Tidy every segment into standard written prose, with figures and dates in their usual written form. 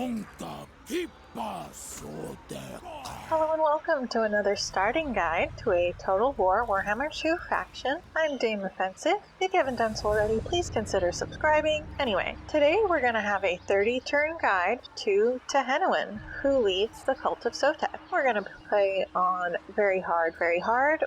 Sotek. Hello and welcome to another starting guide to a Total War Warhammer 2 faction. I'm Dame Offensive. If you haven't done so already, please consider subscribing. Anyway, today we're going to have a 30-turn guide to Tehenhauin, who leads the Cult of Sotek. We're going to play on very hard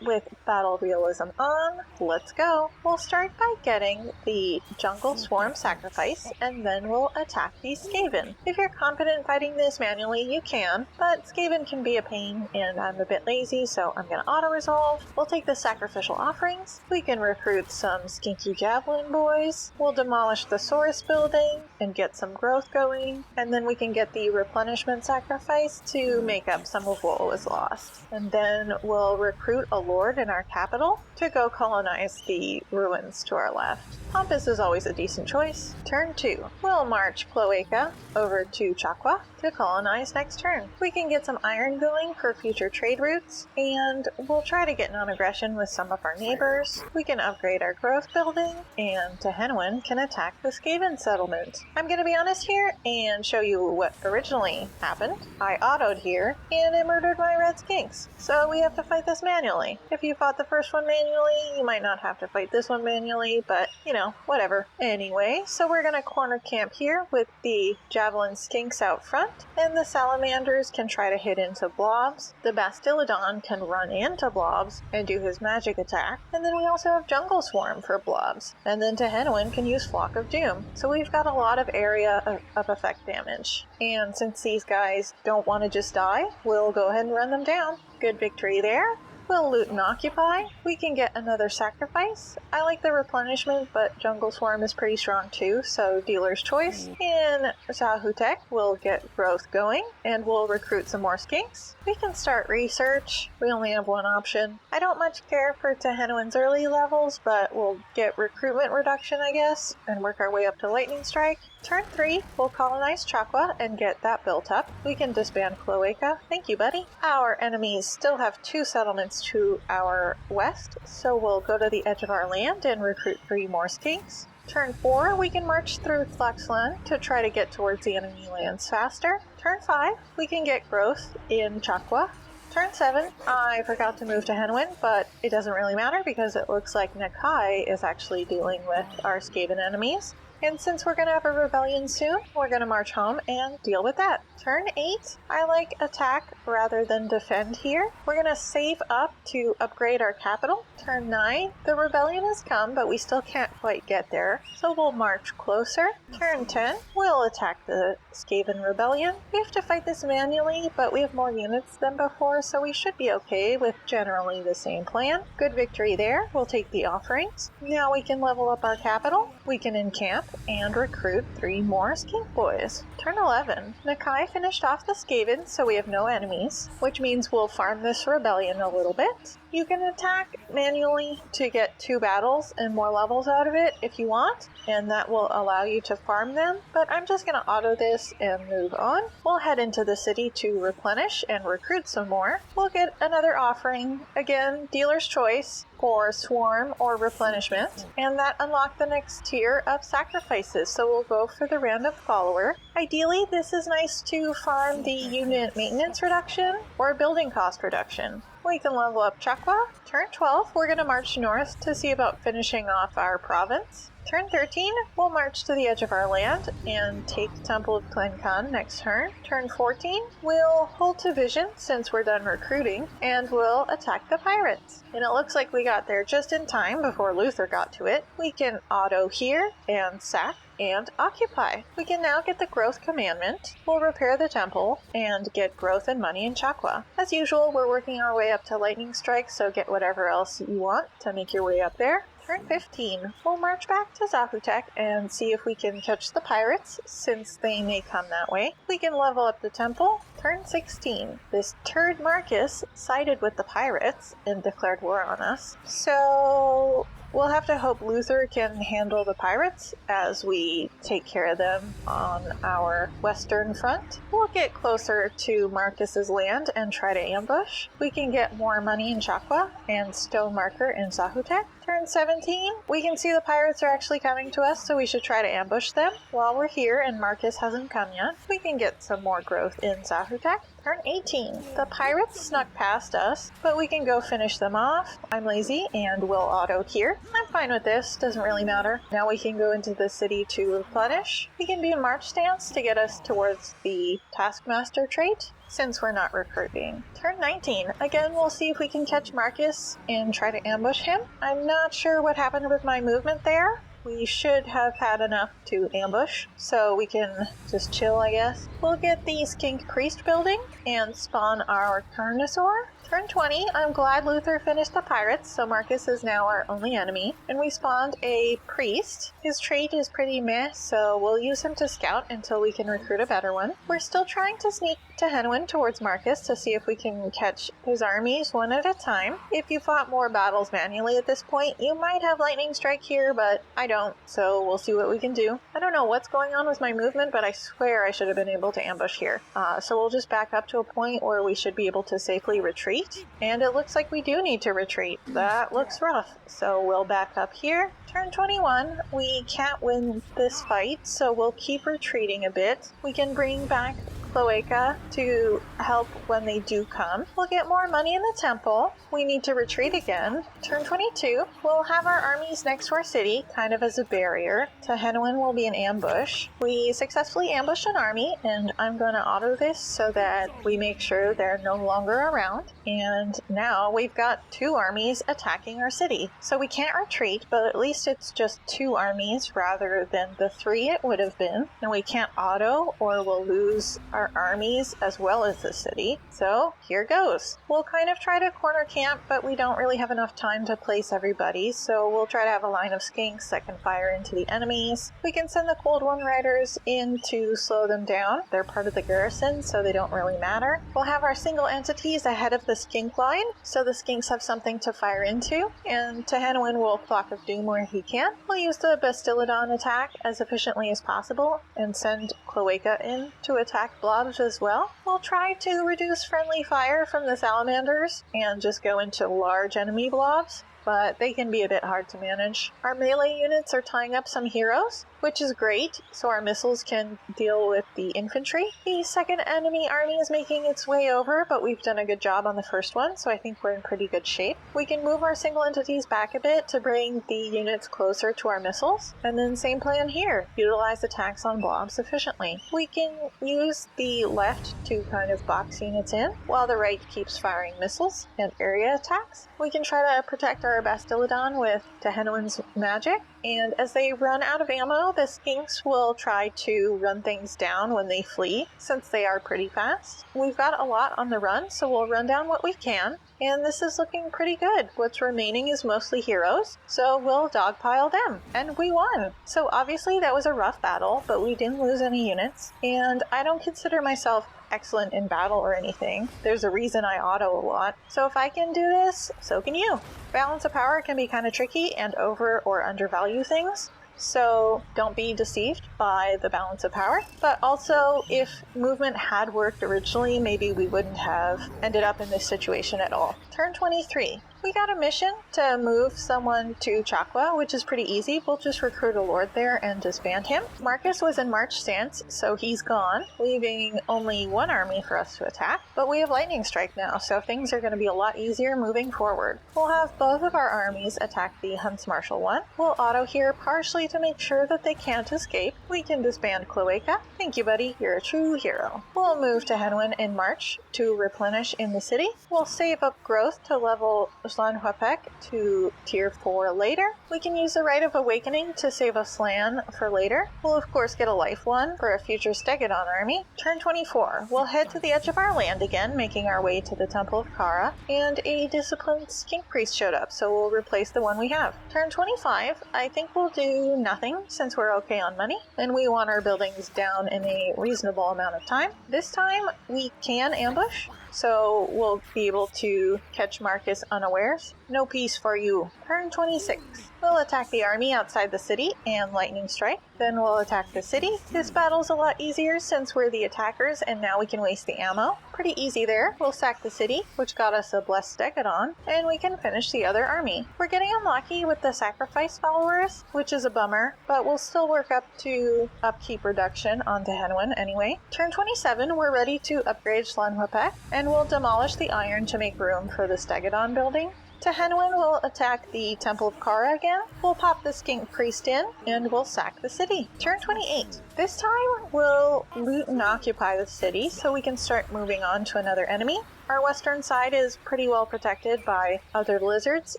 with battle realism on. Let's go! We'll start by getting the Jungle Swarm sacrifice, and then we'll attack the Skaven. If you're confident fighting this manually, you can, but Skaven can be a pain, and I'm a bit lazy, so I'm going to auto-resolve. We'll take the sacrificial offerings. We can recruit some skinky javelin boys. We'll demolish the Saurus building and get some growth going, and then we can get the replenishment sacrifice to make up some of what was lost. And then we'll recruit a lord in our capital to go colonize the ruins to our left. Pompous is always a decent choice. Turn 2. We'll march Cloaca over to Chaqua to colonize next turn. We can get some iron going for future trade routes, and we'll try to get non-aggression with some of our neighbors. We can upgrade our growth building, and Tehenhauin can attack the Skaven settlement. I'm going to be honest here and show you what originally happened. I autoed here, and it murdered my red skinks, so we have to fight this manually. If you fought the first one manually, you might not have to fight this one manually, but, you know, whatever. Anyway, so we're going to corner camp here with the javelin skinks out front, and the salamanders can try to hit into blobs. The Bastillodon can run into blobs and do his magic attack, and then we also have Jungle Swarm for blobs, and then Tehenhauin can use Flock of Doom. So we've got a lot of area of effect damage, and since these guys don't want to just die, we'll go ahead and run them down. Good victory there. We'll loot and occupy. We can get another sacrifice. I like the replenishment, but Jungle Swarm is pretty strong too, so dealer's choice. In Sotek, we'll get growth going, and we'll recruit some more skinks. We can start research. We only have one option. I don't much care for Tehenhauin's early levels, but we'll get recruitment reduction, I guess, and work our way up to Lightning Strike. Turn 3, we'll colonize Chaqua and get that built up. We can disband Cloaca. Thank you, buddy. Our enemies still have 2 settlements to our west, so we'll go to the edge of our land and recruit 3 more skinks. Turn 4, we can march through Tlaxlan to try to get towards the enemy lands faster. Turn 5, we can get growth in Chaqua. Turn 7, I forgot to move to Tehenhauin, but it doesn't really matter because it looks like Nakai is actually dealing with our Skaven enemies. And since we're going to have a rebellion soon, we're going to march home and deal with that. Turn 8, I like attack rather than defend here. We're going to save up to upgrade our capital. Turn 9, the rebellion has come, but we still can't quite get there, so we'll march closer. Turn 10, we'll attack the Skaven rebellion. We have to fight this manually, but we have more units than before, so we should be okay with generally the same plan. Good victory there. We'll take the offerings. Now we can level up our capital. We can encamp and recruit 3 more skink boys. Turn 11. Nakai finished off the Skaven, so we have no enemies, which means we'll farm this rebellion a little bit. You can attack manually to get 2 battles and more levels out of it if you want, and that will allow you to farm them, but I'm just going to auto this and move on. We'll head into the city to replenish and recruit some more. We'll get another offering, again, dealer's choice, for swarm or replenishment, and that unlocked the next tier of sacrifices, so we'll go for the random follower. Ideally, this is nice to farm the unit maintenance reduction or building cost reduction. We can level up Chaqua. Turn 12, we're going to march north to see about finishing off our province. Turn 13, we'll march to the edge of our land and take Temple of Tlenkan next turn. Turn 14, we'll hold to vision since we're done recruiting, and we'll attack the pirates. And it looks like we got there just in time before Luther got to it. We can auto here and sack and occupy. We can now get the growth commandment. We'll repair the temple and get growth and money in Chaqua. As usual, we're working our way up to Lightning Strike, so get whatever else you want to make your way up there. Turn 15, we'll march back to Sotek and see if we can catch the pirates, since they may come that way. We can level up the temple. Turn 16, this turd Marcus sided with the pirates and declared war on us, so We'll have to hope Luther can handle the pirates as we take care of them on our western front. We'll get closer to Marcus's land and try to ambush. We can get more money in Chaqua and stone marker in Sotek. Turn 17, we can see the pirates are actually coming to us, so we should try to ambush them. While we're here and Marcus hasn't come yet, we can get some more growth in Sotek. Turn 18, the pirates snuck past us, but we can go finish them off. I'm lazy and will auto here. I'm fine with this, doesn't really matter. Now we can go into the city to replenish. We can be in march stance to get us towards the taskmaster trait, since we're not recruiting. Turn 19. Again, we'll see if we can catch Marcus and try to ambush him. I'm not sure what happened with my movement there. We should have had enough to ambush, so we can just chill, I guess. We'll get the Skink Priest building and spawn our Carnosaur. Turn 20, I'm glad Luther finished the pirates, so Marcus is now our only enemy. And we spawned a priest. His trait is pretty meh, so we'll use him to scout until we can recruit a better one. We're still trying to sneak Tehenhauin towards Marcus to see if we can catch his armies one at a time. If you fought more battles manually at this point, you might have lightning strike here, but I don't, so we'll see what we can do. I don't know what's going on with my movement, but I swear I should have been able to ambush here. So we'll just back up to a point where we should be able to safely retreat. And it looks like we do need to retreat. That looks rough. So we'll back up here. Turn 21. We can't win this fight, so we'll keep retreating a bit. We can bring back Cloaca to help when they do come. We'll get more money in the temple. We need to retreat again. Turn 22. We'll have our armies next to our city, kind of as a barrier. Tehenhauin will be an ambush. We successfully ambushed an army, and I'm going to auto this so that we make sure they're no longer around. And now we've got 2 armies attacking our city. So we can't retreat, but at least it's just 2 armies rather than the 3 it would have been. And we can't auto or we'll lose our armies as well as the city. So here goes. We'll kind of try to corner camp, but we don't really have enough time to place everybody, so we'll try to have a line of skinks that can fire into the enemies. We can send the Cold One Riders in to slow them down. They're part of the garrison, so they don't really matter. We'll have our single entities ahead of the skink line, so the skinks have something to fire into, and Tehenhauin will Flock of Doom where he can. We'll use the Bastillodon attack as efficiently as possible and send Cloaca in to attack blobs as well. We'll try to reduce friendly fire from the salamanders and just go into large enemy blobs, but they can be a bit hard to manage. Our melee units are tying up some heroes, which is great, so our missiles can deal with the infantry. The second enemy army is making its way over, but we've done a good job on the first one, so I think we're in pretty good shape. We can move our single entities back a bit to bring the units closer to our missiles, and then same plan here, utilize attacks on blobs efficiently. We can use the left to kind of box units in, while the right keeps firing missiles and area attacks. We can try to protect our Bastillodon with Tehenhauin's magic, and as they run out of ammo, the skinks will try to run things down when they flee, since they are pretty fast. We've got a lot on the run, so we'll run down what we can, and this is looking pretty good. What's remaining is mostly heroes, so we'll dogpile them, and we won! So obviously that was a rough battle, but we didn't lose any units, and I don't consider myself excellent in battle or anything. There's a reason I auto a lot, so if I can do this, so can you. Balance of power can be kind of tricky and over or undervalue things, so don't be deceived by the balance of power. But also, if movement had worked originally, maybe we wouldn't have ended up in this situation at all. Turn 23. We got a mission to move someone to Chaqua, which is pretty easy. We'll just recruit a lord there and disband him. Marcus was in march stance, so he's gone, leaving only 1 army for us to attack. But we have lightning strike now, so things are going to be a lot easier moving forward. We'll have both of our armies attack the Hunts Marshal one. We'll auto here partially to make sure that they can't escape. We can disband Cloaca. Thank you, buddy. You're a true hero. We'll move to Tehenhauin in March to replenish in the city. We'll save up growth to level Huapec to tier 4 later. We can use the Rite of Awakening to save a Slan for later. We'll of course get a life one for a future Stegodon army. Turn 24. We'll head to the edge of our land again, making our way to the Temple of Kara, and a disciplined skink priest showed up, so we'll replace the one we have. Turn 25. I think we'll do nothing since we're okay on money, and we want our buildings down in a reasonable amount of time. This time we can ambush, so we'll be able to catch Marcus unawares. No peace for you, Turn 26. We'll attack the army outside the city and lightning strike. Then we'll attack the city. This battle's a lot easier since we're the attackers and now we can waste the ammo. Pretty easy there. We'll sack the city, which got us a blessed Stegadon, and we can finish the other army. We're getting unlucky with the sacrifice followers, which is a bummer, but we'll still work up to upkeep reduction on Tehenhauin anyway. Turn 27, we're ready to upgrade Schlanwapek, and we'll demolish the iron to make room for the Stegadon building. Tehenhauin will attack the Temple of Kara again. We'll pop the Skink Priest in, and we'll sack the city. Turn 28. This time, we'll loot and occupy the city so we can start moving on to another enemy. Our western side is pretty well protected by other lizards,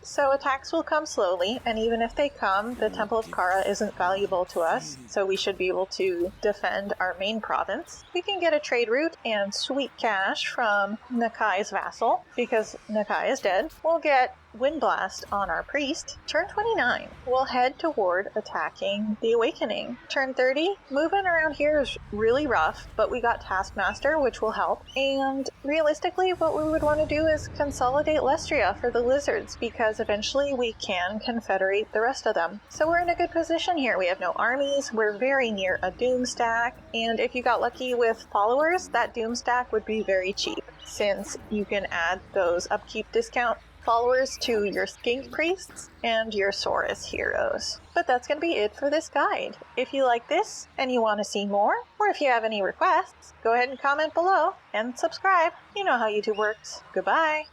so attacks will come slowly, and even if they come, the Temple of Kara isn't valuable to us, so we should be able to defend our main province. We can get a trade route and sweet cash from Nakai's vassal, because Nakai is dead. We'll get Windblast on our priest. Turn 29, we'll head toward attacking the Awakening. Turn 30, moving around here is really rough, but we got Taskmaster, which will help. And realistically, what we would want to do is consolidate Lestria for the lizards, because eventually we can confederate the rest of them. So we're in a good position here. We have no armies, we're very near a doom stack, and if you got lucky with followers, that doom stack would be very cheap, since you can add those upkeep discount followers to your Skink Priests and your Saurus heroes. But that's going to be it for this guide. If you like this and you want to see more, or if you have any requests, go ahead and comment below and subscribe. You know how YouTube works. Goodbye!